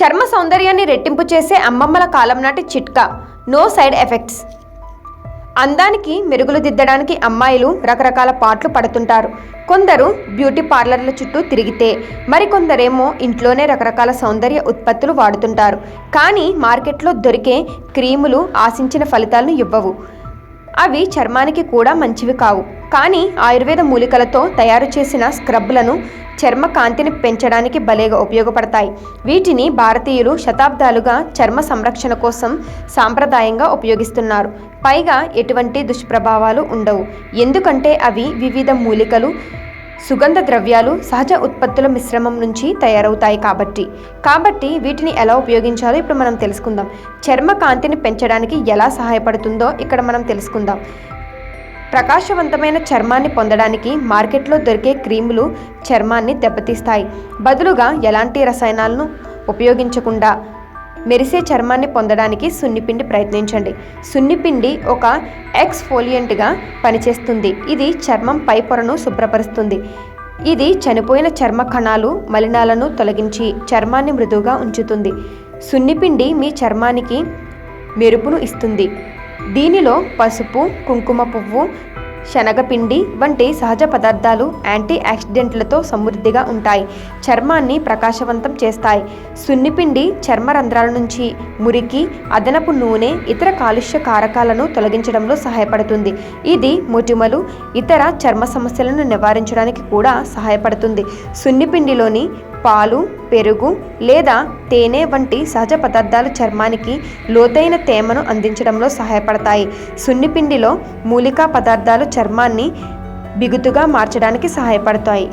చర్మ సౌందర్యాన్ని రెట్టింపు చేసే అమ్మమ్మల కాలం నాటి చిట్కా, నో సైడ్ ఎఫెక్ట్స్. అందానికి మెరుగులు దిద్దడానికి అమ్మాయిలు రకరకాల పాట్లు పడుతుంటారు. కొందరు బ్యూటీ పార్లర్ల చుట్టూ తిరిగితే, మరికొందరేమో ఇంట్లోనే రకరకాల సౌందర్య ఉత్పత్తులు వాడుతుంటారు. కానీ మార్కెట్లో దొరికే క్రీములు ఆశించిన ఫలితాలను ఇవ్వవు. అవి చర్మానికి కూడా మంచివి కావు. కానీ ఆయుర్వేద మూలికలతో తయారు చేసిన స్క్రబ్లను చర్మ కాంతిని పెంచడానికి భలేగా ఉపయోగపడతాయి. వీటిని భారతీయులు శతాబ్దాలుగా చర్మ సంరక్షణ కోసం సాంప్రదాయంగా ఉపయోగిస్తున్నారు. పైగా ఎటువంటి దుష్ప్రభావాలు ఉండవు. ఎందుకంటే అవి వివిధ మూలికలు, సుగంధ ద్రవ్యాలు, సహజ ఉత్పత్తుల మిశ్రమం నుంచి తయారవుతాయి కాబట్టి వీటిని ఎలా ఉపయోగించాలో ఇప్పుడు మనం తెలుసుకుందాం. చర్మ కాంతిని పెంచడానికి ఎలా సహాయపడుతుందో ఇక్కడ మనం తెలుసుకుందాం. ప్రకాశవంతమైన చర్మాన్ని పొందడానికి మార్కెట్లో దొరికే క్రీములు చర్మాన్ని దెబ్బతీస్తాయి. బదులుగా ఎలాంటి రసాయనాలను ఉపయోగించకుండా మెరిసే చర్మాన్ని పొందడానికి సున్నిపిండి ప్రయత్నించండి. సున్నిపిండి ఒక ఎక్స్ఫోలియంట్గా పనిచేస్తుంది. ఇది చర్మం పై పొరను శుభ్రపరుస్తుంది. ఇది చనిపోయిన చర్మ కణాలు, మలినాలను తొలగించి చర్మాన్ని మృదువుగా ఉంచుతుంది. సున్నిపిండి మీ చర్మానికి మెరుపును ఇస్తుంది. దీనిలో పసుపు, కుంకుమ పువ్వు, శనగపిండి వంటి సహజ పదార్థాలు యాంటీ ఆక్సిడెంట్లతో సమృద్ధిగా ఉంటాయి. చర్మాన్ని ప్రకాశవంతం చేస్తాయి. సున్నిపిండి చర్మ రంధ్రాల నుంచి మురికి, అదనపు నూనె, ఇతర కాలుష్య కారకాలను తొలగించడంలో సహాయపడుతుంది. ఇది మొటిమలు, ఇతర చర్మ సమస్యలను నివారించడానికి కూడా సహాయపడుతుంది. సున్నిపిండిలోని పాలు, పెరుగు లేదా తేనె వంటి సహజ పదార్థాలు చర్మానికి లోతైన తేమను అందించడంలో సహాయపడతాయి. సున్నిపిండిలో మూలికా పదార్థాలు చర్మాన్ని బిగుతుగా మార్చడానికి సహాయపడతాయి.